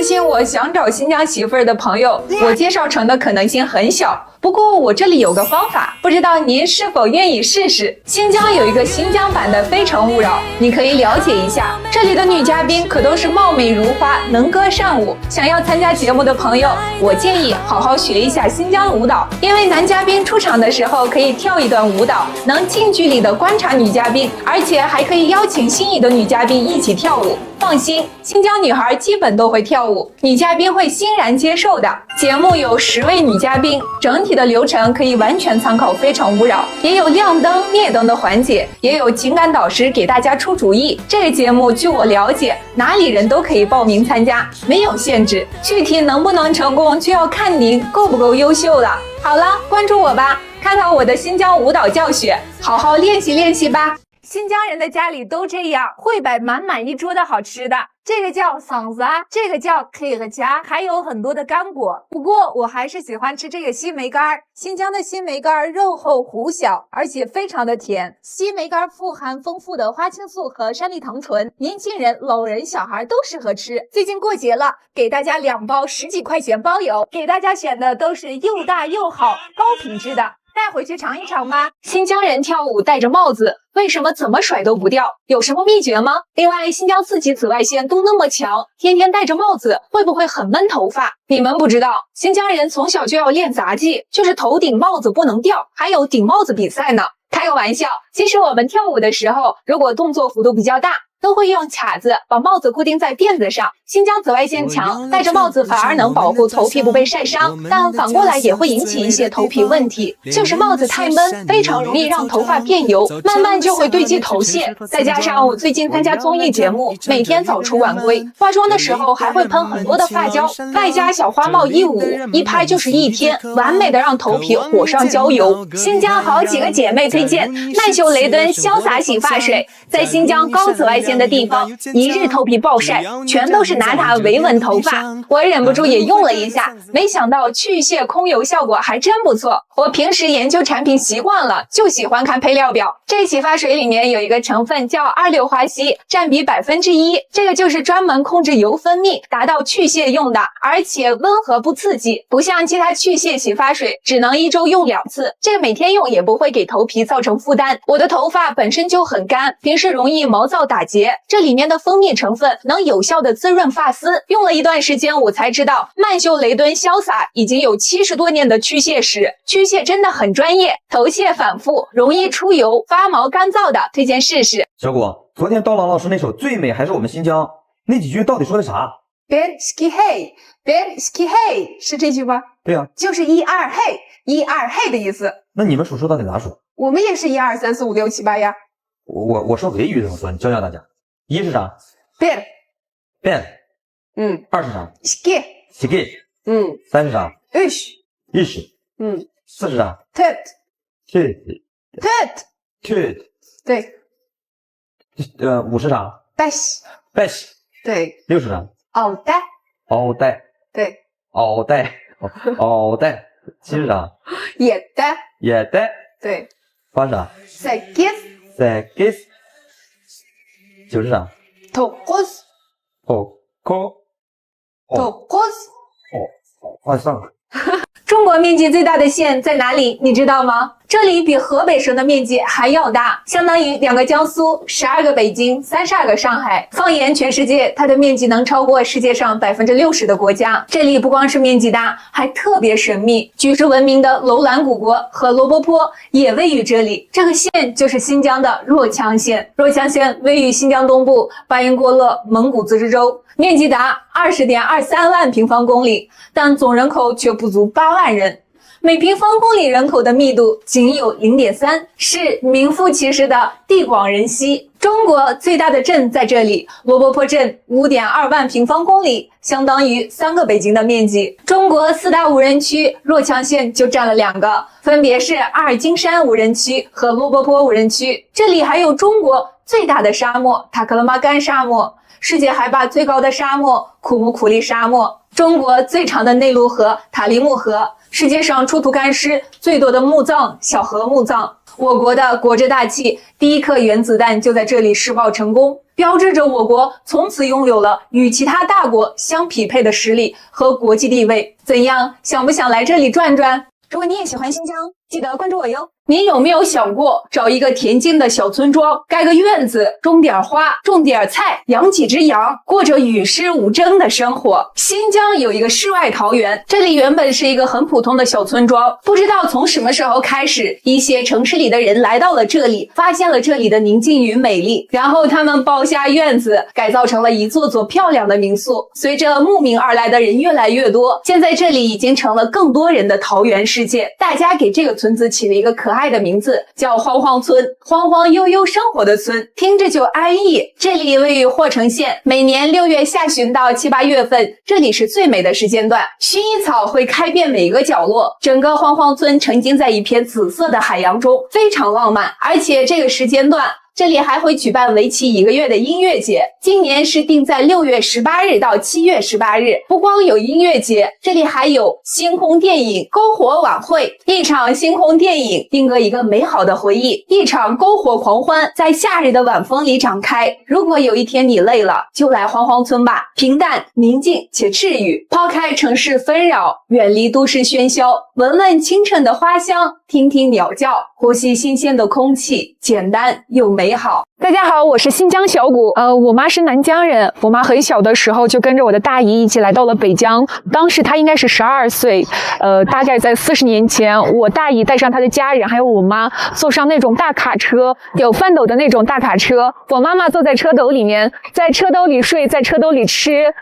私信我想找新疆媳妇儿的朋友，我介绍成的可能性很小。不过我这里有个方法，不知道您是否愿意试试？新疆有一个新疆版的《非诚勿扰》，你可以了解一下。这里的女嘉宾可都是貌美如花，能歌善舞。想要参加节目的朋友，我建议好好学一下新疆舞蹈，因为男嘉宾出场的时候可以跳一段舞蹈，能近距离的观察女嘉宾，而且还可以邀请心仪的女嘉宾一起跳舞。放心，新疆女孩基本都会跳舞，女嘉宾会欣然接受的。节目有10位女嘉宾，整体的流程可以完全参考《非诚勿扰》，也有亮灯灭灯的环节，也有情感导师给大家出主意。这个节目据我了解，哪里人都可以报名参加，没有限制。具体能不能成功，就要看您够不够优秀了。好了，关注我吧，看看我的新疆舞蹈教学，好好练习练习吧。新疆人的家里都这样，会摆满满一桌的好吃的，这个叫桑子啊，这个叫 K 和夹，还有很多的干果。不过我还是喜欢吃这个西梅干。新疆的西梅干肉厚糊小，而且非常的甜。西梅干富含丰富的花青素和山梨糖醇，年轻人、老人、小孩都适合吃。最近过节了，给大家2包10几块钱包邮，给大家选的都是又大又好、高品质的。带回去尝一尝吧。新疆人跳舞戴着帽子，为什么怎么甩都不掉？有什么秘诀吗？另外，新疆4级紫外线都那么强，天天戴着帽子，会不会很闷头发？你们不知道，新疆人从小就要练杂技，就是头顶帽子不能掉，还有顶帽子比赛呢。开个玩笑，其实我们跳舞的时候，如果动作幅度比较大，都会用卡子把帽子固定在辫子上。新疆紫外线强，戴着帽子反而能保护头皮不被晒伤，但反过来也会引起一些头皮问题，就是帽子太闷，非常容易让头发变油，慢慢就会堆积头屑。再加上我最近参加综艺节目，每天早出晚归，化妆的时候还会喷很多的发胶，外加小花帽一舞，一拍就是1天，完美的让头皮火上浇油。新疆好几个姐妹推荐曼秀雷敦潇洒洗发水，在新疆高紫外线的地方，一日头皮暴晒，全都是拿它维稳头发。我忍不住也用了一下，没想到去屑控油效果还真不错。我平时研究产品习惯了，就喜欢看配料表。这洗发水里面有一个成分叫2,6花烯，占比1%，这个就是专门控制油分泌，达到去屑用的，而且温和不刺激，不像其他去屑洗发水只能1周用2次，这个每天用也不会给头皮造成负担。我的头发本身就很干，平时容易毛躁打结，这里面的蜂蜜成分能有效的滋润发丝。用了一段时间，我才知道曼秀雷敦潇洒已经有70多年的去屑史，去屑真的很专业，头屑反复，容易出油、发毛、干燥的，推荐试试。小谷，昨天刀郎老师那首《最美还是我们新疆》，那几句到底说的啥？ Berski hey Berski hey 是这句吗？对啊，就是1、2 嘿1、2 嘿的意思。那你们数数到底咋数？我们也是1、2、3、4、5、6、7、8呀。我说维语怎么说？你教教大家。1是啥？ Ber Ben。 2是啥？ Ski Ski。 3是啥？ Üş Ish。 4是啥？ Töt Tüt。 Töt Tüt。 对。 5是啥？ Beş Beş。 对。 6是啥？ Altı 敖带。对。敖带。敖带。7是啥？ Yedi 也带。对。 8是啥？ Sekiz Sekiz。 9是啥？ Dokuz Dokuz。 Dokuz 算了。中国面积最大的县在哪里？你知道吗？这里比河北省的面积还要大，相当于2个江苏、12个北京、32个上海。放眼全世界，它的面积能超过世界上60%的国家。这里不光是面积大，还特别神秘。举世闻名的楼兰古国和罗布泊也位于这里。这个县就是新疆的若羌县。若羌县位于新疆东部巴音郭勒蒙古自治州，面积达20.23万平方公里，但总人口却不足8万人。每平方公里人口的密度仅有 0.3， 是名副其实的地广人稀。中国最大的镇在这里，罗布泊镇 5.2 万平方公里，相当于3个北京的面积。中国4大无人区，若羌县就占了2个，分别是阿尔金山无人区和罗布泊无人区。这里还有中国最大的沙漠塔克拉玛干沙漠，世界海拔最高的沙漠库木库利沙漠，中国最长的内陆河塔里木河，世界上出土干尸最多的墓葬小河墓葬。我国的国之大气第一颗原子弹就在这里试爆成功，标志着我国从此拥有了与其他大国相匹配的实力和国际地位。怎样，想不想来这里转转？如果你也喜欢新疆，记得关注我哟。你有没有想过找一个恬静的小村庄，盖个院子，种点花，种点菜，养几只羊，过着与世无争的生活？新疆有一个世外桃源，这里原本是一个很普通的小村庄，不知道从什么时候开始，一些城市里的人来到了这里，发现了这里的宁静与美丽，然后他们包下院子，改造成了一座座漂亮的民宿。随着慕名而来的人越来越多，现在这里已经成了更多人的桃源世界。大家给这个村子起了一个可爱的名字，叫荒荒村，荒荒悠悠生活的村，听着就安逸。这里位于霍城县，每年6月下旬到7、8月份，这里是最美的时间段，薰衣草会开遍每一个角落，整个荒荒村沉浸在一片紫色的海洋中，非常浪漫。而且这个时间段这里还会举办为期1个月的音乐节，今年是定在6月18日到7月18日。不光有音乐节，这里还有星空电影篝火晚会，一场星空电影定格一个美好的回忆，一场篝火狂欢在夏日的晚风里展开。如果有一天你累了，就来荒荒村吧，平淡宁静且治愈，抛开城市纷扰，远离都市喧嚣，闻闻清晨的花香，听听鸟叫，呼吸新鲜的空气，简单又美好。大家好，我是新疆小谷。我妈是南疆人，我妈很小的时候就跟着我的大姨一起来到了北疆，当时她应该是12岁，大概在40年前，我大姨带上她的家人还有我妈，坐上那种大卡车，有翻斗的那种大卡车，我妈妈坐在车斗里面，在车兜里睡，在车兜里吃，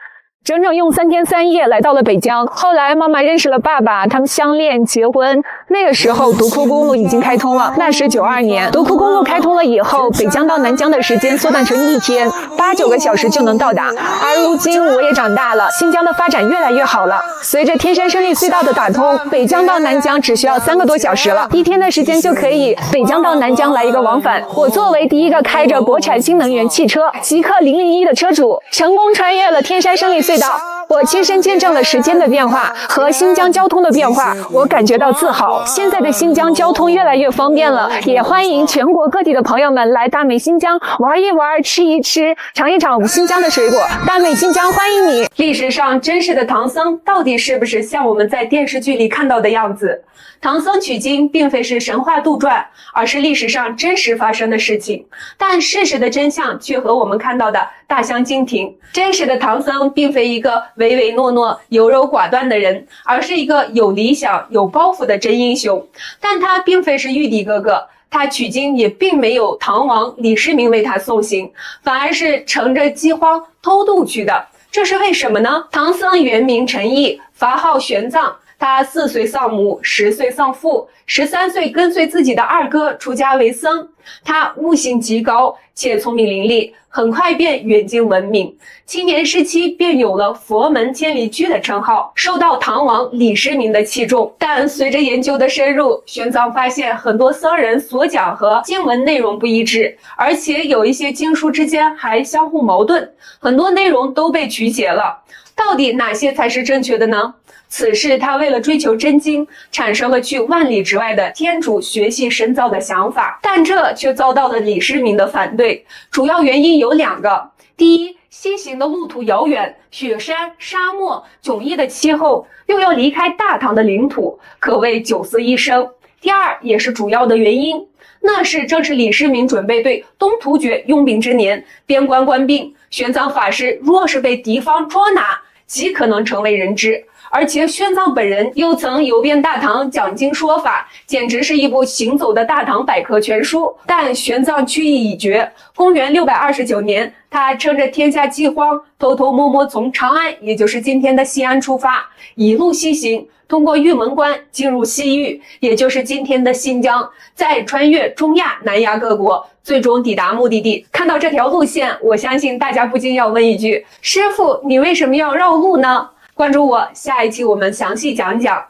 整整用3天3夜来到了北疆。后来妈妈认识了爸爸，他们相恋结婚。那个时候独库公路已经开通了，那是92年。独库公路开通了以后，北疆到南疆的时间缩短成1天，8、9个小时就能到达。而如今我也长大了，新疆的发展越来越好了。随着天山胜利隧道的打通，北疆到南疆只需要3个多小时了，1天的时间就可以北疆到南疆来一个往返。我作为第一个开着国产新能源汽车极氪001的车主，成功穿越了天山胜利隧道，我亲身见证了时间的变化和新疆交通的变化，我感觉到自豪。现在的新疆交通越来越方便了，也欢迎全国各地的朋友们来大美新疆玩一玩，吃一吃，尝一尝我们新疆的水果。大美新疆欢迎你！历史上真实的唐僧到底是不是像我们在电视剧里看到的样子？唐僧取经并非是神话杜撰，而是历史上真实发生的事情，但事实的真相却和我们看到的大相径庭。真实的唐僧并非一个唯唯诺诺、优柔寡断的人，而是一个有理想、有抱负的真英雄。但他并非是玉帝哥哥，他取经也并没有唐王李世民为他送行，反而是乘着饥荒偷渡去的。这是为什么呢？唐僧原名陈毅，法号玄奘。他4岁丧母，10岁丧父，13岁跟随自己的二哥出家为僧。他悟性极高，且聪明伶俐，很快便远近闻名。青年时期便有了佛门千里驹的称号，受到唐王李世民的器重。但随着研究的深入，玄奘发现很多僧人所讲和经文内容不一致，而且有一些经书之间还相互矛盾，很多内容都被曲解了。到底哪些才是正确的呢？此事他为了追求真经，产生了去万里之外的天竺学习深造的想法，但这却遭到了李世民的反对。主要原因有2个：第一，西行的路途遥远，雪山、沙漠、迥异的气候，又要离开大唐的领土，可谓九死一生；第二，也是主要的原因，那是正是李世民准备对东突厥用兵之年，边关官兵，玄奘法师若是被敌方捉拿，极可能成为人质。而且玄奘本人又曾游遍大唐讲经说法，简直是一部行走的大唐百科全书。但玄奘去意已决，公元629年，他趁着天下饥荒，偷偷摸摸从长安，也就是今天的西安出发，一路西行，通过玉门关进入西域，也就是今天的新疆，再穿越中亚、南亚各国，最终抵达目的地。看到这条路线，我相信大家不禁要问一句：师傅，你为什么要绕路呢？关注我，下一期我们详细讲讲。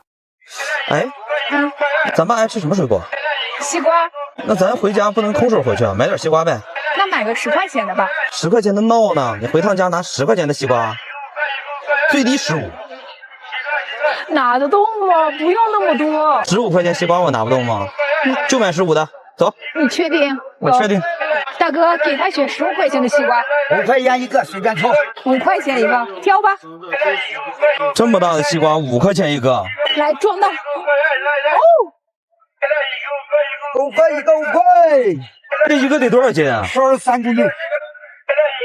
哎，咱爸爱吃什么水果？西瓜。那咱回家不能空手回去啊，买点西瓜呗。那买个10块钱的吧。10块钱的闹呢？你回趟家拿10块钱的西瓜，最低15。拿得动吗？不用那么多。15块钱西瓜我拿不动吗？就买15的。走。你确定？我确定。大哥，给他选15块钱的西瓜，5块钱一个，随便挑。，5块钱一个，挑吧。这么大的西瓜5块钱一个。来，装到。哦，5块一个，5块。这一个得多少斤啊？13公斤。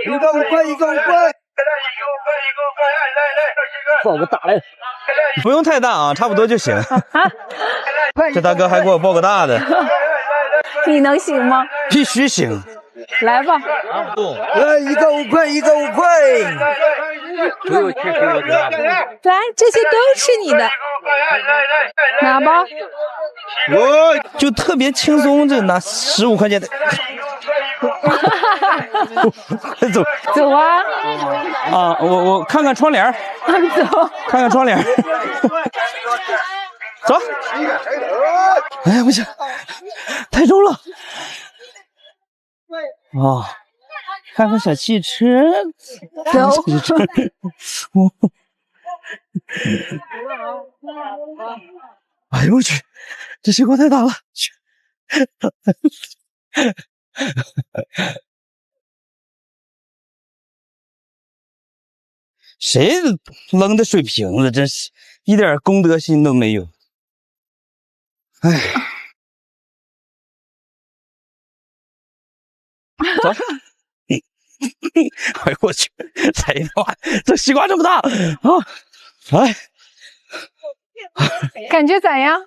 一个5块，一个5块。报个大来。不用太大啊，差不多就行。这大哥还给我报个大的。你能行吗？必须行。来吧。一个5块，一个5块。来，这些都是你的。拿吧。我就特别轻松，这拿15块钱的。走走啊！啊，我看看窗帘。走，看看窗帘。走。哎呀，不行，太重了。啊，看看小汽车。走。哎呦我去，这西瓜太大了。谁扔的水瓶子，真是一点公德心都没有。哎，走。哎呦我去，谁的妈，这西瓜这么大啊！来，感觉咋样？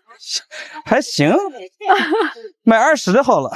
还行，买20的好了。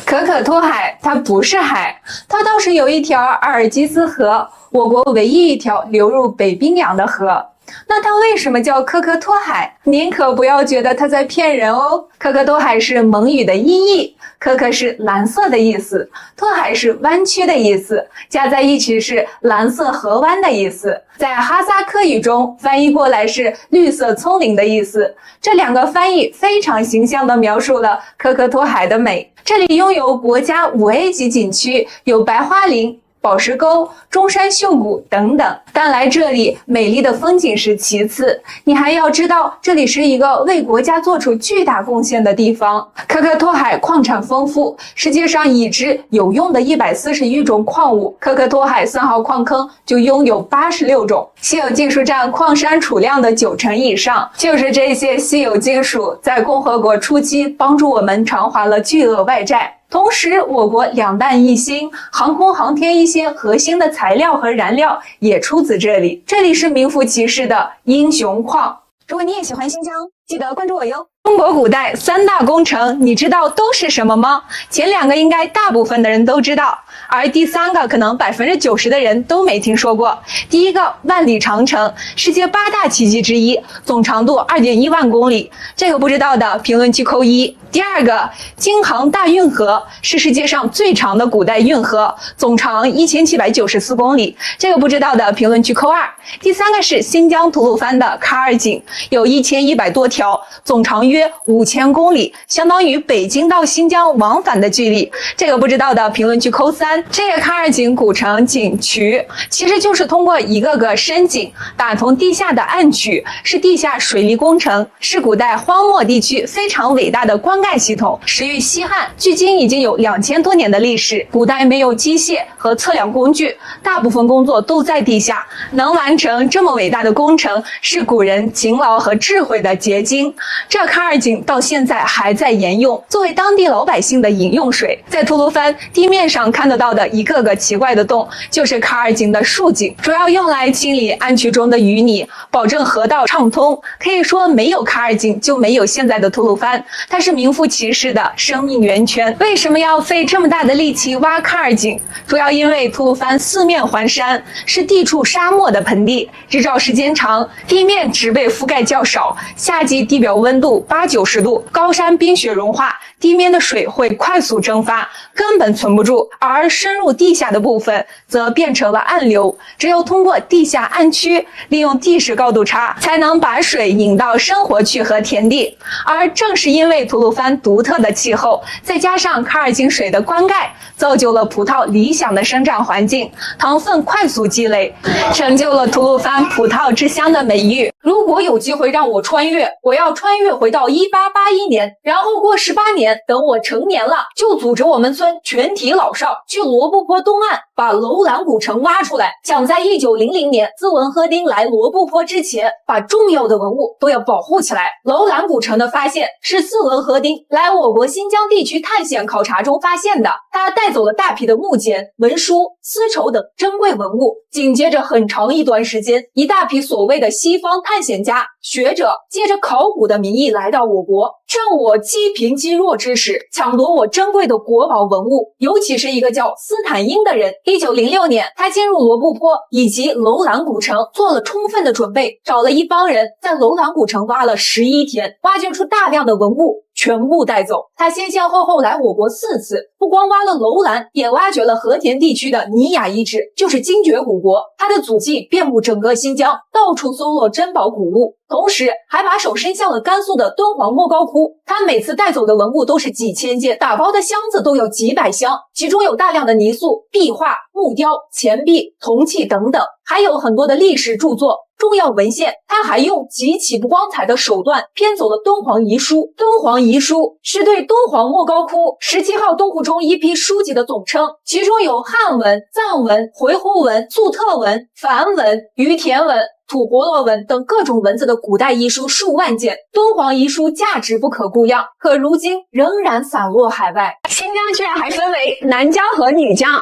可可托海它不是海，它倒是有一条阿尔济斯河，我国唯一一条流入北冰洋的河。那它为什么叫可可托海？您可不要觉得它在骗人哦。可可托海是蒙语的音译，可可是蓝色的意思，托海是弯曲的意思，加在一起是蓝色河湾的意思。在哈萨克语中翻译过来是绿色丛林的意思。这两个翻译非常形象地描述了可可托海的美。这里拥有国家5A 级景区，有白桦林、宝石沟、中山秀谷等等。但来这里，美丽的风景是其次，你还要知道，这里是一个为国家做出巨大贡献的地方。可可托海矿产丰富，世界上已知有用的141种矿物，可可托海3号矿坑就拥有86种，稀有金属占矿山储量的90%以上。就是这些稀有金属，在共和国初期帮助我们偿还了巨额外债。同时，我国两弹一星、航空航天一些核心的材料和燃料也出自这里。这里是名副其实的英雄矿。如果你也喜欢新疆，记得关注我哟。中国古代3大工程，你知道都是什么吗？前2个应该大部分的人都知道，而第3个可能90%的人都没听说过。第一个，万里长城，世界8大奇迹之一，总长度2.1万公里，这个不知道的评论区扣1。第二个，京杭大运河是世界上最长的古代运河，总长1794公里，这个不知道的评论区扣2。第3个是新疆吐鲁番的喀尔井，有1100多条，总长约5000公里，相当于北京到新疆往返的距离，这个不知道的评论区扣3。这个喀尔井古城井渠其实就是通过一个个深井打通地下的暗渠，是地下水利工程，是古代荒漠地区非常伟大的灌溉系统，始于西汉，距今已经有2000多年的历史。古代没有机械和测量工具，大部分工作都在地下，能完成这么伟大的工程，是古人勤劳和智慧的结晶。这喀尔井到现在还在沿用，作为当地老百姓的饮用水。在吐鲁番地面上看得到的一个个奇怪的洞，就是喀尔井的竖井，主要用来清理暗渠中的淤泥，保证河道畅通。可以说，没有喀尔井就没有现在的吐鲁番，它是名副其实的生命源泉。为什么要费这么大的力气挖喀尔井？主要因为吐鲁番四面环山，是地处沙漠的盆地，日照时间长，地面植被覆盖较少，夏季地表温度80-90度，高山冰雪融化，地面的水会快速蒸发，根本存不住。而深入地下的部分则变成了暗流，只有通过地下暗区，利用地势高度差，才能把水引到生活区和田地。而正是因为吐鲁番独特的气候，再加上喀尔井水的灌溉，造就了葡萄理想的生长环境，糖分快速积累，成就了吐鲁番葡萄之乡的美誉。如果有机会让我穿越，我要穿越回到1881年，然后过18年，等我成年了，就组织我们村全体老少去罗布泊东岸把楼兰古城挖出来，想在1900年斯文赫丁来罗布泊之前，把重要的文物都要保护起来。楼兰古城的发现是斯文赫丁来我国新疆地区探险考察中发现的，他带走了大批的木简、文书、丝绸等珍贵文物。紧接着很长一段时间，一大批所谓的西方探险家、学者借着考古的名义来到我国，趁我积贫积弱之时，抢夺我珍贵的国宝文物。尤其是一个叫斯坦因的人，1906年，他进入罗布泊以及楼兰古城做了充分的准备，找了一帮人在楼兰古城挖了11天，挖掘出大量的文物，全部带走。他先先后后来我国4次，不光挖了楼兰，也挖掘了和田地区的尼雅遗址，就是精绝古国。他的足迹遍布整个新疆，到处搜罗珍宝古物，同时还把手伸向了甘肃的敦煌莫高窟。他每次带走的文物都是几千件，打包的箱子都有几百箱，其中有大量的泥塑、壁画、木雕、钱币、铜器等等，还有很多的历史著作、重要文献。他还用极其不光彩的手段骗走了敦煌遗书。敦煌遗书是对敦煌莫高窟17号洞窟中一批书籍的总称，其中有汉文、藏文、回鹘文、粟特文、梵文、于阗文、吐婆罗文等各种文字的古代遗书数万件。敦煌遗书价值不可估量，可如今仍然散落海外。新疆居然还分为南疆和女疆。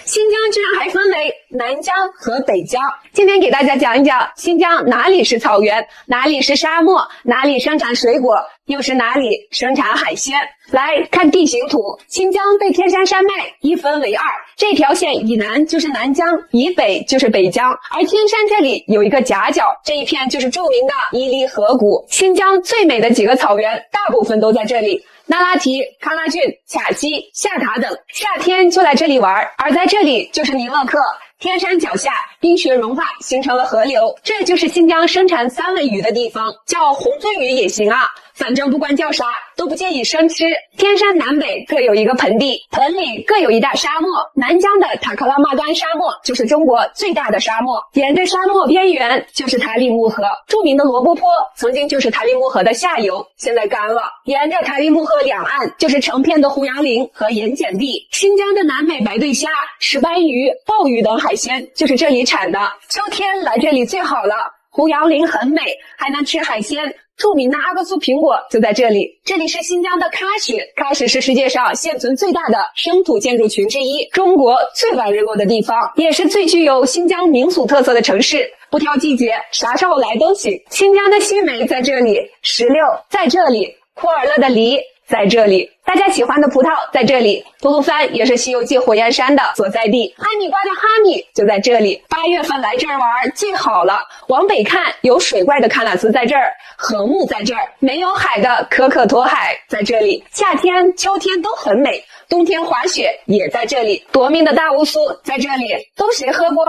新疆居然还分为南疆和北疆。今天给大家讲一讲新疆哪里是草原，哪里是沙漠，哪里生产水果，又是哪里生产海鲜。来看地形图，新疆被天山山脉一分为2，这条线以南就是南疆，以北就是北疆，而天山这里有一个夹角，这一片就是著名的伊犁河谷。新疆最美的几个草原大部分都在这里，那拉提、康拉峻、卡西、夏塔等，夏天就来这里玩。而在这里就是尼勒克，天山脚下冰雪融化形成了河流，这就是新疆生产三文鱼的地方，叫红鳟鱼也行啊，反正不管叫啥都不建议生吃。天山南北各有一个盆地，盆里各有一大沙漠，南疆的塔克拉玛干沙漠就是中国最大的沙漠，沿着沙漠边缘就是塔里木河，著名的罗布泊曾经就是塔里木河的下游，现在干了。沿着塔里木河两岸就是成片的胡杨林和盐碱地。新疆的南美白对虾、石斑鱼、鲍鱼等海鲜就是这里产的，秋天来这里最好了，胡杨林很美，还能吃海鲜。著名的阿克苏苹果就在这里。这里是新疆的喀什，喀什是世界上现存最大的生土建筑群之一，中国最晚日落的地方，也是最具有新疆民俗特色的城市。不挑季节，啥时候来都行。新疆的西梅在这里，石榴在这里，库尔勒的梨在这里，大家喜欢的葡萄在这里，吐鲁番也是西游记火焰山的所在地，哈密瓜的哈密就在这里。8月份来这儿玩最好了。往北看有水怪的喀纳斯在这儿，禾木在这儿，没有海的可可托海在这里，夏天秋天都很美，冬天滑雪也在这里，夺命的大乌苏在这里，都谁喝过？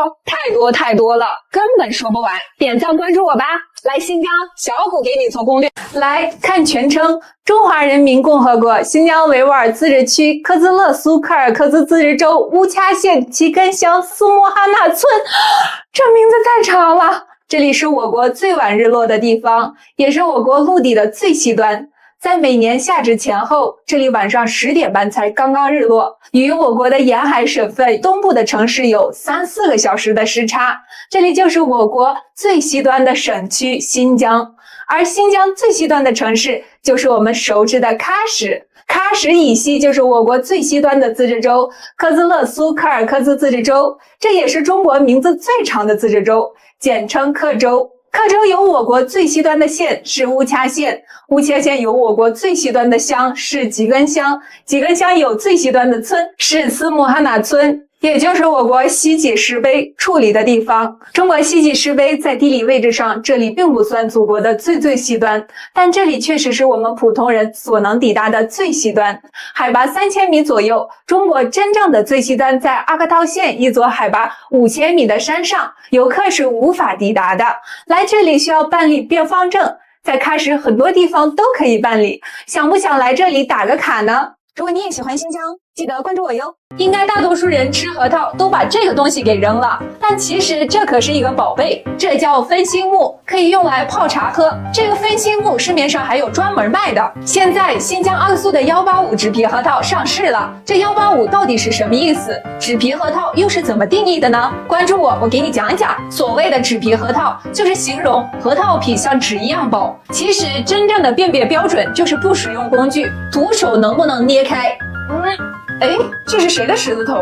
太多了，根本说不完。点赞关注我吧，来新疆小谷给你做攻略。来看全称：中华人民共和国新疆维吾尔自治区克孜勒苏柯尔克孜自治州乌恰县齐根乡苏木哈纳村。这名字太长了。这里是我国最晚日落的地方，也是我国陆地的最西端。在每年夏至前后，这里晚上10点半才刚刚日落，与我国的沿海省份东部的城市有3-4个小时的时差。这里就是我国最西端的省区新疆，而新疆最西端的城市就是我们熟知的喀什。喀什以西就是我国最西端的自治州克孜勒苏柯尔克孜自治州，这也是中国名字最长的自治州，简称克州。克州有我国最西端的县是乌恰县，乌恰县有我国最西端的乡是吉根乡，吉根乡有最西端的村是斯木哈纳村，也就是我国西几石碑矗立的地方。中国西几石碑在地理位置上，这里并不算祖国的最西端，但这里确实是我们普通人所能抵达的最西端，海拔3000米左右。中国真正的最西端在阿克陶县一座海拔5000米的山上，游客是无法抵达的。来这里需要办理边防证，在喀什很多地方都可以办理。想不想来这里打个卡呢？如果你也喜欢新疆，记得关注我哟。应该大多数人吃核桃都把这个东西给扔了，但其实这可是一个宝贝，这叫分心木，可以用来泡茶喝。这个分心木市面上还有专门卖的。现在新疆阿克苏的185纸皮核桃上市了，这185到底是什么意思？纸皮核桃又是怎么定义的呢？关注我，我给你讲一讲。所谓的纸皮核桃，就是形容核桃皮像纸一样薄。其实真正的辨别标准就是不使用工具，徒手能不能捏开。哎，这是谁的石头头？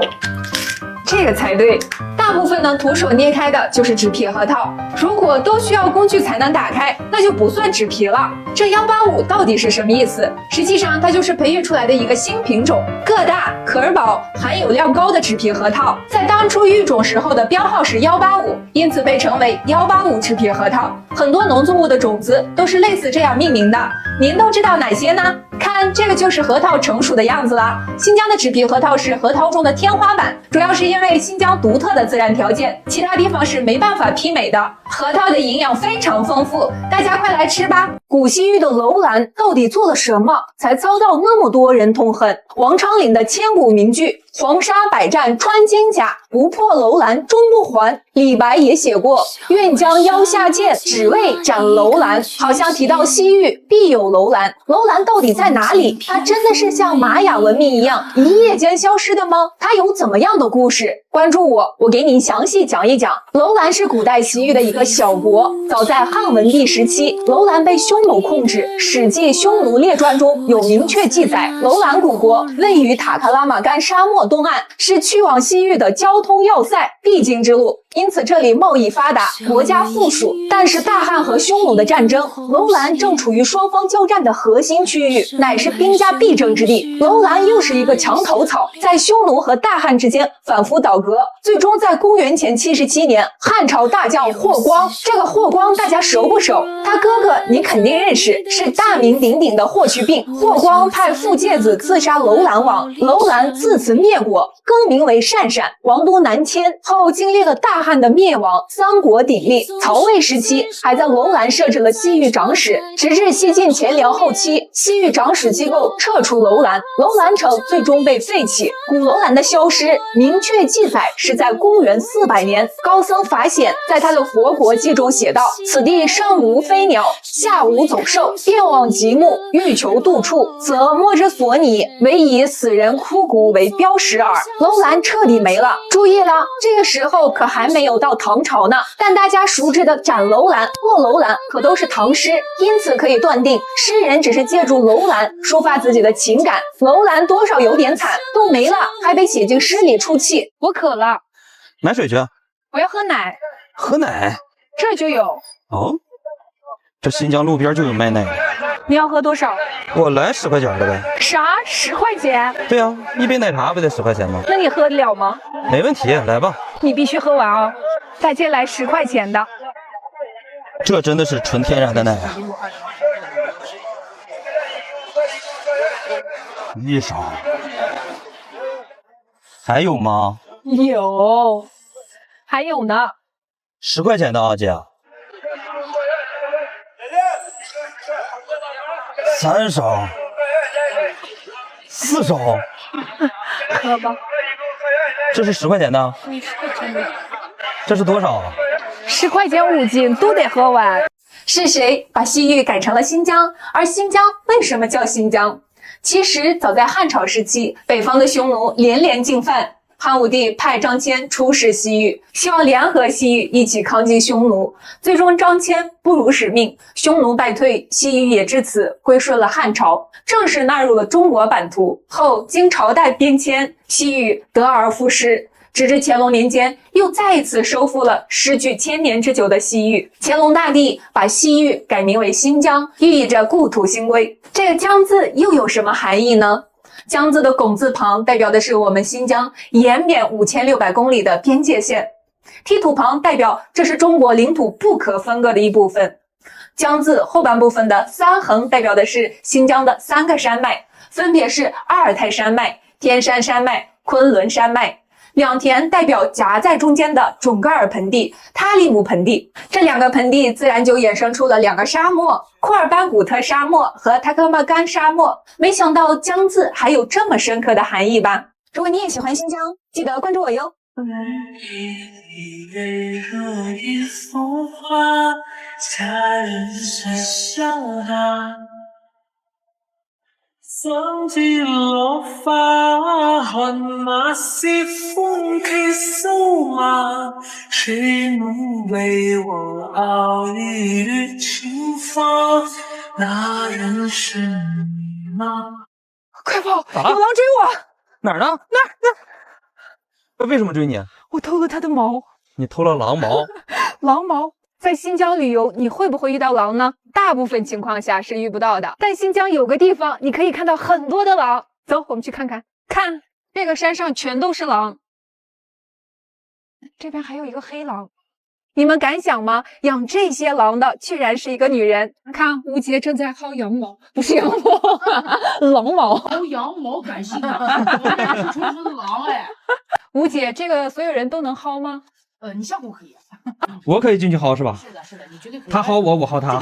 这个才对。大部分能徒手捏开的就是纸皮核桃，如果都需要工具才能打开，那就不算纸皮了。这185到底是什么意思？实际上它就是培育出来的一个新品种，个大、壳薄、含有量高的纸皮核桃，在当初育种时候的标号是185，因此被称为185纸皮核桃。很多农作物的种子都是类似这样命名的，您都知道哪些呢？看，这个就是核桃成熟的样子啦。新疆的纸皮核桃是核桃中的天花板，主要是因为新疆独特的自然条件，其他地方是没办法媲美的。核桃的营养非常丰富，大家快来吃吧。古西域的楼兰到底做了什么，才遭到那么多人痛恨？王昌龄的千古名句“黄沙百战穿金甲，不破楼兰终不还”。李白也写过“愿将腰下剑，只为斩楼兰”，好像提到西域必有楼兰。楼兰到底在哪里？它真的是像玛雅文明一样一夜间消失的吗？它有怎么样的故事？关注我，我给你详细讲一讲。楼兰是古代西域的一个小国，早在汉文帝时期，楼兰被匈奴控制，《史记·匈奴列传》中有明确记载，楼兰古国位于塔克拉玛干沙漠东岸，是去往西域的交通要塞，必经之路。因此这里贸易发达，国家富庶。但是大汉和匈奴的战争，楼兰正处于双方交战的核心区域，乃是兵家必争之地。楼兰又是一个墙头草，在匈奴和大汉之间反复倒戈，最终在公元前77年，汉朝大将霍光，这个霍光大家熟不熟？他哥哥你肯定认识，是大名鼎鼎的霍去病。霍光派傅介子刺杀楼兰王，楼兰自此灭国，更名为鄯善，王都南迁后，经历了大汉的灭亡，三国鼎立。曹魏时期还在楼兰设置了西域长史，直至西晋前辽后期，西域长史机构撤出楼兰，楼兰城最终被废弃。古楼兰的消失，明确记载是在公元400年，高僧法显在他的《佛国记》中写道：“此地上无飞鸟，下无走兽，遍望极目，欲求度处，则莫之所拟，唯以死人枯骨为标识耳。”楼兰彻底没了。注意了，这个时候可还没有到唐朝呢，但大家熟知的斩楼兰、破楼兰可都是唐诗，因此可以断定诗人只是借助楼兰抒发自己的情感。楼兰多少有点惨，都没了还被写进诗里出气。我渴了，买水去。我要喝奶。喝奶？这就有。哦，这新疆路边就有卖奶的。你要喝多少？我来10块钱的呗。啥？10块钱？对啊，一杯奶茶不得10块钱吗？那你喝得了吗？没问题，来吧。你必须喝完哦。再借来10块钱的。这真的是纯天然的奶啊！一勺。还有吗？有，还有呢。10块钱的啊，姐。3勺，4勺。喝吧。这是10块钱的。你是真的。这是多少啊？10块钱5斤，都得喝完。是谁把西域改成了新疆？而新疆为什么叫新疆？其实早在汉朝时期，北方的匈奴连连进犯，汉武帝派张骞出使西域，希望联合西域一起抗击匈奴。最终张骞不辱使命，匈奴败退，西域也至此归顺了汉朝，正式纳入了中国版图。后经朝代变迁，西域得而复失，直至乾隆年间，又再一次收复了失据1000年之久的西域。乾隆大帝把西域改名为新疆，寓意着故土新归。这个疆字又有什么含义呢？疆字的拱字旁代表的是我们新疆延绵5600公里的边界线，梯土旁代表这是中国领土不可分割的一部分。疆字后半部分的3横代表的是新疆的3个山脉，分别是阿尔泰山脉、天山山脉、昆仑山脉。两田代表夹在中间的准噶尔盆地、塔里木盆地。这两个盆地自然就衍生出了两个沙漠：库尔班古特沙漠和塔克拉玛干沙漠。没想到江字还有这么深刻的含义吧？如果你也喜欢新疆，记得关注我哟。一杯热一幅画，他人生笑他。放低落发，看那是风起扫马，谁能为我熬一缕情花？那人是你吗？快跑！咋了有狼追我！哪儿呢？那为什么追你？我偷了他的毛。你偷了狼毛？狼毛。在新疆旅游，你会不会遇到狼呢？大部分情况下是遇不到的，但新疆有个地方你可以看到很多的狼。走，我们去看看。看，这个山上全都是狼。这边还有一个黑狼。你们敢想吗？养这些狼的居然是一个女人。看，吴杰正在薅羊毛，不是羊毛，狼毛。薅羊毛敢信啊？我这是纯纯的狼哎！吴姐，这个所有人都能薅吗？你下不可以。我可以进去薅是吧？是的，是的，你绝对可以。他薅我，我薅他。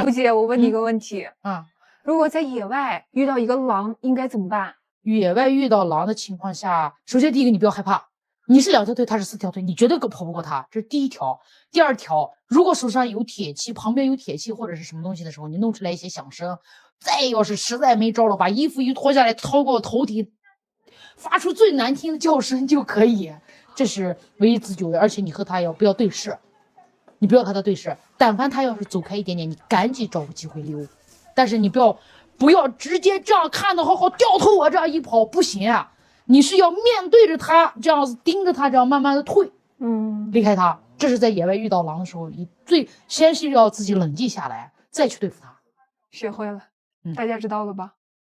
吴姐，我问你一个问题啊，如果在野外遇到一个狼，应该怎么办？野外遇到狼的情况下，首先第一个你不要害怕，你是2条腿，他是4条腿，你绝对跑不过他，这是第一条。第二条，如果手上有铁器，旁边有铁器或者是什么东西的时候，你弄出来一些响声。再要是实在没招了，把衣服一脱下来，掏过头顶，发出最难听的叫声就可以。这是唯一自救的，而且你和他不要对视，你不要和他对视。但凡他要是走开一点点，你赶紧找个机会溜。但是你不要直接这样看到好掉头，我这样一跑不行啊！你是要面对着他，这样子盯着他，这样慢慢的退，离开他。这是在野外遇到狼的时候，你先是要自己冷静下来，再去对付他。学会了，大家知道了吧？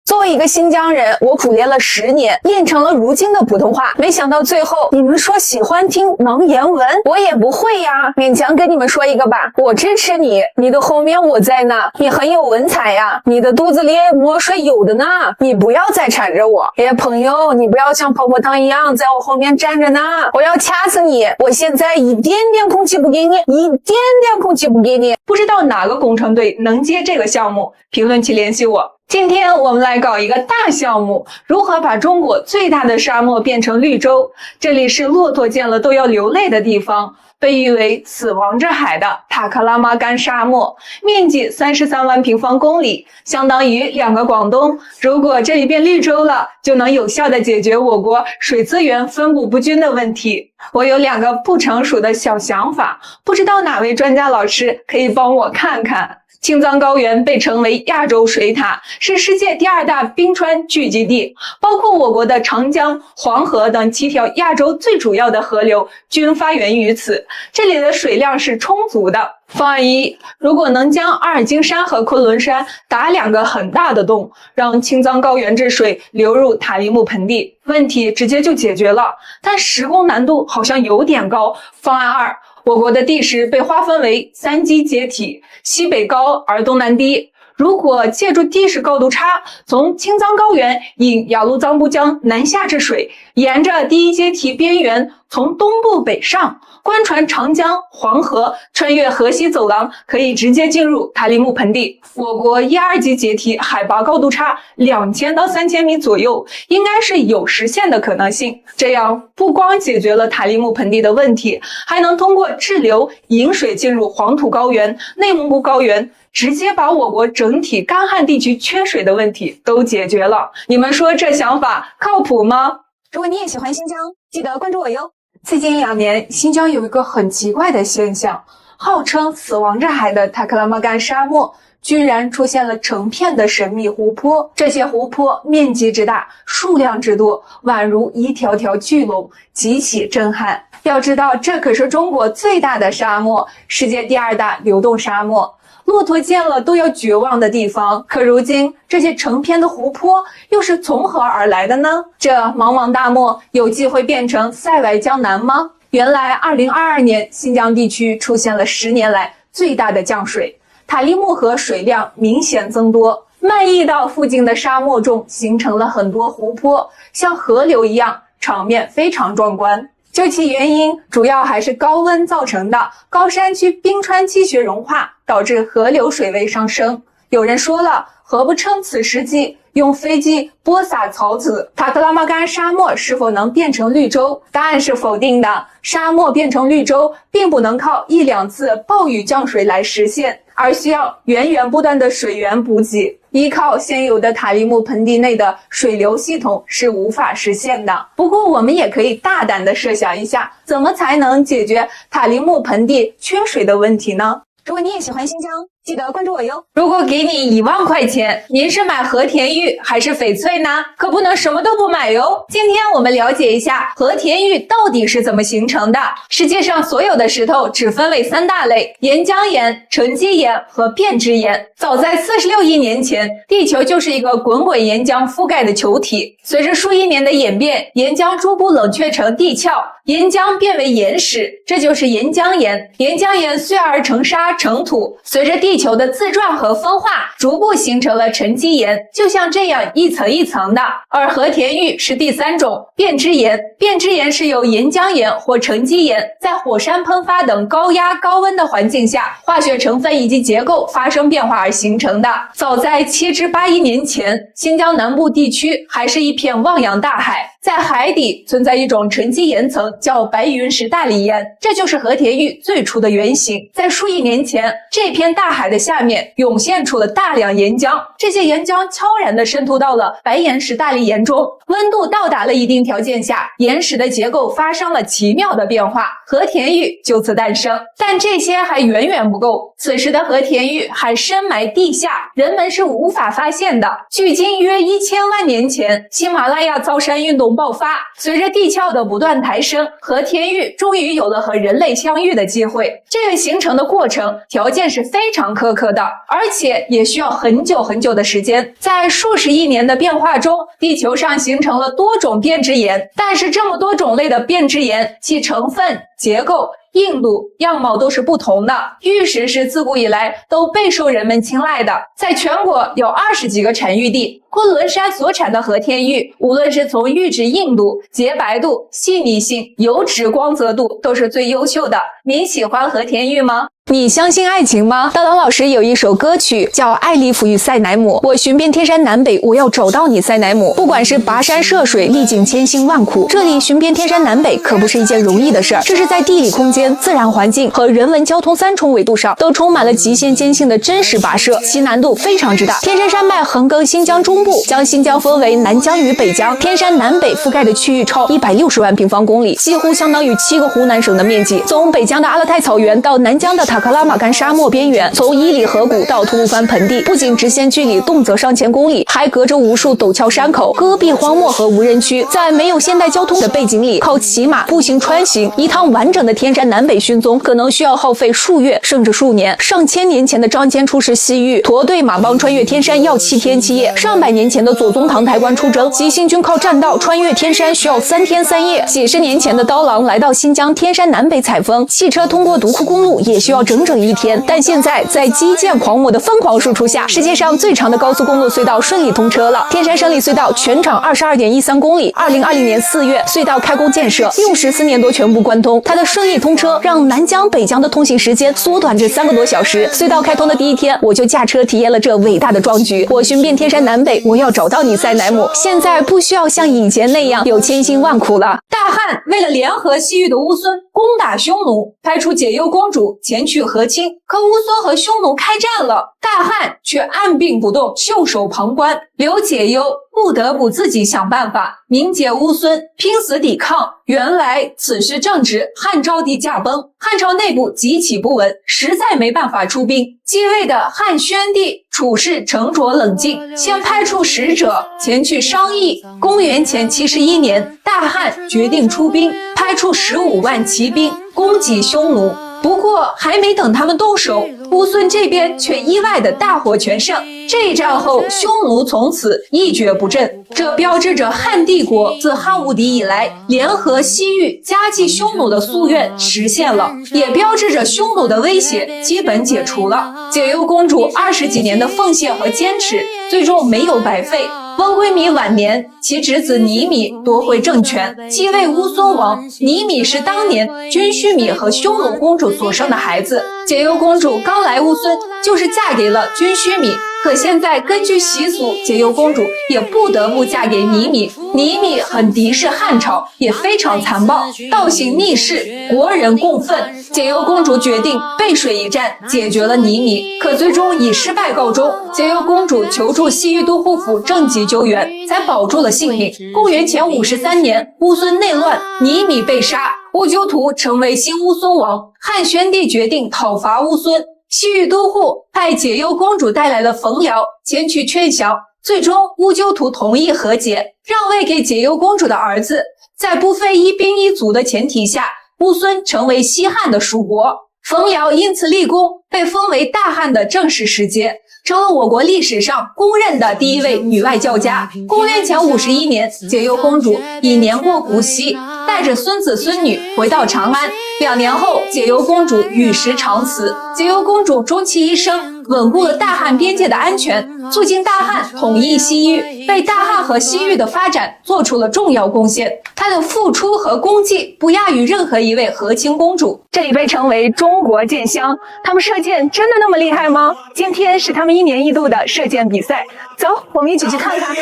作为一个新疆人，我苦练了10年，练成了如今的普通话。没想到最后你们说喜欢听能言文，我也不会呀，勉强跟你们说一个吧。我支持你，你的后面我在呢，你很有文采呀，你的肚子里墨水有的呢，你不要再缠着我。朋友，你不要像泡泡糖一样在我后面站着呢，我要掐死你。我现在一点点空气不给你，一点点空气不给你。不知道哪个工程队能接这个项目，评论区联系我。今天我们来搞一个大项目，如何把中国最大的沙漠变成绿洲？这里是骆驼见了都要流泪的地方，被誉为死亡之海的塔克拉玛干沙漠，面积33万平方公里，相当于2个广东。如果这里变绿洲了，就能有效地解决我国水资源分布不均的问题。我有2个不成熟的小想法，不知道哪位专家老师可以帮我看看。青藏高原被称为亚洲水塔，是世界第2大冰川聚集地，包括我国的长江、黄河等7条亚洲最主要的河流均发源于此，这里的水量是充足的。方案1，如果能将阿尔金山和昆仑山打2个很大的洞，让青藏高原之水流入塔里木盆地，问题直接就解决了。但施工难度好像有点高。方案2，我国的地势被划分为3级阶梯，西北高而东南低。如果借助地势高度差，从青藏高原引雅鲁藏布江南下之水，沿着第1阶梯边缘从东部北上，贯穿长江、黄河，穿越河西走廊，可以直接进入塔里木盆地。我国1、2级阶梯海拔高度差2000到3000米左右，应该是有实现的可能性。这样不光解决了塔里木盆地的问题，还能通过滞留引水进入黄土高原、内蒙古高原，直接把我国整体干旱地区缺水的问题都解决了。你们说这想法靠谱吗？如果你也喜欢新疆，记得关注我哟。最近2年，新疆有一个很奇怪的现象，号称死亡之海的塔克拉玛干沙漠居然出现了成片的神秘湖泊。这些湖泊面积之大，数量之多，宛如一条条巨龙，极其震撼。要知道，这可是中国最大的沙漠，世界第2大流动沙漠，骆驼见了都要绝望的地方。可如今，这些成片的湖泊又是从何而来的呢？这茫茫大漠有机会变成塞外江南吗？原来2022年，新疆地区出现了10年来最大的降水，塔里木河水量明显增多，漫溢到附近的沙漠中，形成了很多湖泊，像河流一样场面非常壮观。究其原因，主要还是高温造成的。高山区冰川积雪融化，导致河流水位上升。有人说了，何不趁此时机用飞机播撒草籽？塔克拉玛干沙漠是否能变成绿洲？答案是否定的。沙漠变成绿洲，并不能靠1、2次暴雨降水来实现，而需要源源不断的水源补给。依靠现有的塔里木盆地内的水流系统是无法实现的。不过我们也可以大胆地设想一下，怎么才能解决塔里木盆地缺水的问题呢？如果你也喜欢新疆，记得关注我哟。如果给你1万块钱，您是买和田玉还是翡翠呢？可不能什么都不买哟。今天我们了解一下和田玉到底是怎么形成的。世界上所有的石头只分为3大类：岩浆岩、沉积岩和变质岩。早在46亿年前，地球就是一个滚滚岩浆覆盖的球体。随着数亿年的演变，岩浆逐步冷却成地壳，岩浆变为岩石，这就是岩浆岩。岩浆岩碎而成沙成土，随着地球的自转和分化，逐步形成了沉积岩，就像这样一层一层的。而和田玉是第3种变质岩。变质岩是由岩浆岩或沉积岩在火山喷发等高压高温的环境下，化学成分以及结构发生变化而形成的。早在7至8亿年前，新疆南部地区还是一片汪洋大海，在海底存在一种沉积岩层，叫白云石大理岩，这就是和田玉最初的原型。在数亿年前，这片大海的下面涌现出了大量岩浆，这些岩浆悄然地渗透到了白岩石大理岩中，温度到达了一定条件下，岩石的结构发生了奇妙的变化，和田玉就此诞生。但这些还远远不够，此时的和田玉还深埋地下，人们是无法发现的。距今约1000万年前，喜马拉雅造山运动爆发，随着地壳的不断抬升，和田玉终于有了和人类相遇的机会。这个形成的过程条件是非常苛刻的，而且也需要很久很久的时间。在数十亿年的变化中，地球上形成了多种变质岩，但是这么多种类的变质岩，其成分、结构、硬度、样貌都是不同的。玉石是自古以来都备受人们青睐的，在全国有20几个产玉地。昆仑山所产的和田玉，无论是从玉质硬度、洁白度、细腻性、油脂光泽度，都是最优秀的。您喜欢和田玉吗？你相信爱情吗？大郎老师有一首歌曲叫《艾利弗与塞乃姆》，我寻遍天山南北，我要找到你塞乃姆。不管是跋山涉水，历尽千辛万苦，这里寻遍天山南北可不是一件容易的事儿。这是在地理空间、自然环境和人文交通3重维度上都充满了极限艰辛的真实跋涉，其难度非常之大。天山山脉横亘新疆中部，将新疆分为南疆与北疆，天山南北覆盖的区域超160万平方公里，几乎相当于7个湖南省的面积。从北疆的阿勒泰草原到南疆的塔克拉玛干沙漠边缘，从伊犁河谷到吐鲁番盆地，不仅直线距离动辄上千公里，还隔着无数陡峭山口、戈壁荒漠和无人区。在没有现代交通的背景里，靠骑马步行穿行，一趟完整的天山南北寻踪，可能需要耗费数月甚至数年。上千年前的张骞出使西域，驼队马帮穿越天山要7天7夜；上百年前的左宗棠抬棺出征，急行军靠栈道穿越天山需要3天3夜；几十年前的刀郎来到新疆天山南北采风，汽车通过独库公路也需要整整1天。但现在在基建狂魔的疯狂输出下，世界上最长的高速公路隧道顺利通车了。天山胜利隧道全长22.13公里，2020年4月隧道开工建设，用14年多全部关通。它的顺利通车让南疆北疆的通行时间缩短至3个多小时。隧道开通的第一天，我就驾车体验了这伟大的壮举。我寻遍天山南北，我要找到你塞乃姆。现在不需要像以前那样有千辛万苦了。大汉为了联合西域的乌孙攻打匈奴，派出解忧公主前去和亲，可乌孙和匈奴开战了，大汉却按兵不动，袖手旁观。刘解忧不得不自己想办法明解乌孙，拼死抵抗。原来此时正值汉昭帝驾崩，汉朝内部极其不稳，实在没办法出兵。继位的汉宣帝处事沉着冷静，先派出使者前去商议。公元前71年，大汉决定出兵，派出15万骑兵攻击匈奴。不过还没等他们动手，乌孙这边却意外的大获全胜。这一战后，匈奴从此一蹶不振，这标志着汉帝国自汉武帝以来联合西域夹击匈奴的夙愿实现了，也标志着匈奴的威胁基本解除了。解忧公主20几年的奉献和坚持，最终没有白费。温归米晚年其侄子尼米夺回政权，继位乌孙王。尼米是当年军须米和匈奴公主所生的孩子，解忧公主刚来乌孙就是嫁给了军须米。可现在根据习俗，解忧公主也不得不嫁给尼米。尼米很敌视汉朝，也非常残暴，倒行逆施，国人共愤。解忧公主决定背水一战，解决了尼米，可最终以失败告终。解忧公主求助西域都护府郑吉救援，才保住了性命。公元前53年，乌孙内乱，尼米被杀，乌鸠图成为新乌孙王。汉宣帝决定讨伐乌孙。西域都护派解忧公主带来的冯辽前去劝降，最终乌鸠图同意和解，让位给解忧公主的儿子。在不费一兵一卒的前提下，乌孙成为西汉的属国。冯辽因此立功，被封为大汉的正式使节，成了我国历史上公认的第一位女外交家。公元前51年，解忧公主已年过古稀，带着孙子孙女回到长安。2年后，解忧公主与时长辞。解忧公主终其一生，稳固了大汉边界的安全，促进大汉统一西域，为大汉和西域的发展做出了重要贡献。她的付出和功绩不亚于任何一位和亲公主。这里被称为中国箭乡，他们射箭真的那么厉害吗？今天是他们1年1度的射箭比赛，走，我们一起去看看。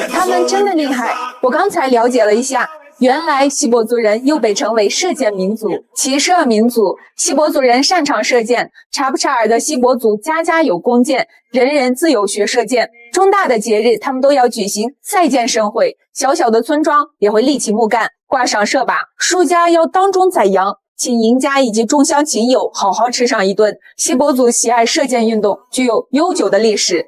他们真的厉害，我刚才了解了一下，原来锡伯族人又被称为射箭民族、骑射民族。锡伯族人擅长射箭，察布查尔的锡伯族家家有弓箭，人人自由学射箭。重大的节日，他们都要举行赛箭盛会，小小的村庄也会立起木杆，挂上射靶，输家要当中宰羊，请赢家以及众乡亲友好好吃上一顿。锡伯族喜爱射箭运动，具有悠久的历史。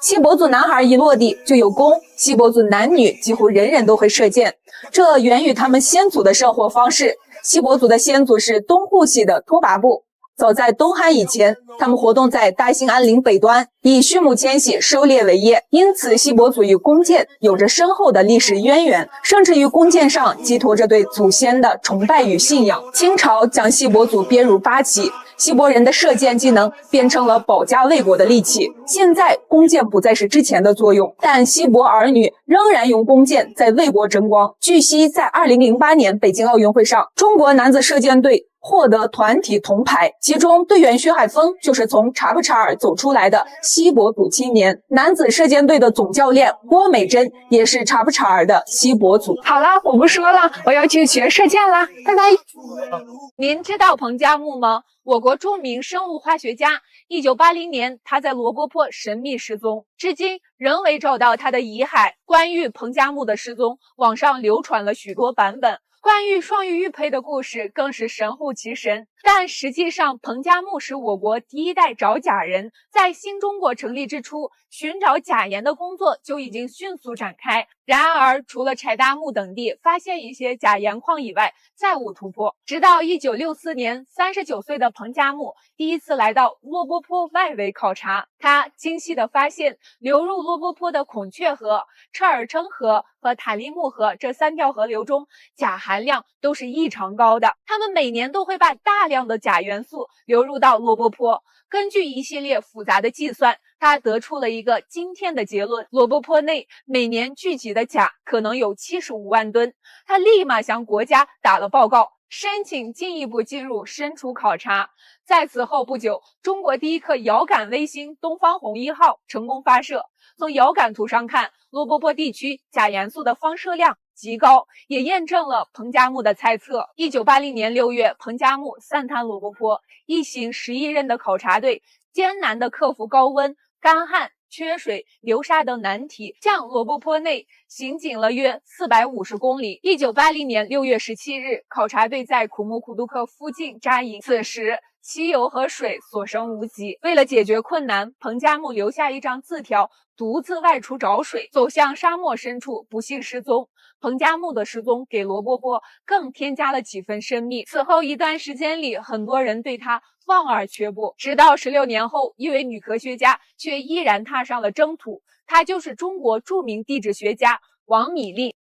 锡伯族男孩一落地就有弓，锡伯族男女几乎人人都会射箭，这源于他们先祖的生活方式。锡伯族的先祖是东户系的托跋部，早在东汉以前，他们活动在大兴安岭北端，以畜牧迁徙、狩猎为业，因此锡伯族与弓箭有着深厚的历史渊源，甚至于弓箭上寄托着对祖先的崇拜与信仰。清朝将锡伯族编入8旗。锡伯人的射箭技能变成了保家卫国的利器。现在弓箭不再是之前的作用，但锡伯儿女仍然用弓箭在为国争光。据悉，在2008年北京奥运会上，中国男子射箭队获得团体铜牌，其中队员薛海峰就是从察布查尔走出来的锡伯族青年。男子射箭队的总教练郭美珍也是察布查尔的锡伯族。好了，我不说了，我要去学射箭啦，拜拜。您知道彭加木吗？我国著名生物化学家，1980年他在罗布泊神秘失踪，至今仍未找到他的遗骸。关于彭加木的失踪，网上流传了许多版本。关于双鱼玉佩的故事更是神乎其神，但实际上彭加木是我国第一代找假人，在新中国成立之初，寻找假盐的工作就已经迅速展开。然而，除了柴达木等地发现一些假盐矿以外，再无突破。直到1964年，39岁的彭加木第一次来到罗布泊外围考察，他惊喜地发现，流入罗布泊的孔雀河、车尔称河和塔利木河这3条河流中，钾含量都是异常高的。他们每年都会把大量的钾元素流入到罗布泊。根据一系列复杂的计算，他得出了一个惊天的结论：罗布泊内每年聚集的钾可能有75万吨。他立马向国家打了报告，申请进一步进入深处考察。在此后不久，中国第一颗遥感卫星东方红1号成功发射。从遥感图上看，罗布泊地区钾元素的放射量极高，也验证了彭加木的猜测。1980年6月，彭加木散探罗布泊，一行11人的考察队艰难地克服高温、干旱、缺水、流沙等难题，向罗布泊内行进了约450公里。1980年6月17日，考察队在库木库杜克附近扎营，此时汽油和水所剩无几。为了解决困难，彭加木留下一张字条，独自外出找水，走向沙漠深处，不幸失踪。彭加木的失踪给罗布泊更添加了几分神秘。此后一段时间里，很多人对他望而却步，直到16年后，一位女科学家却依然踏上了征途，她就是中国著名地质学家王米粒。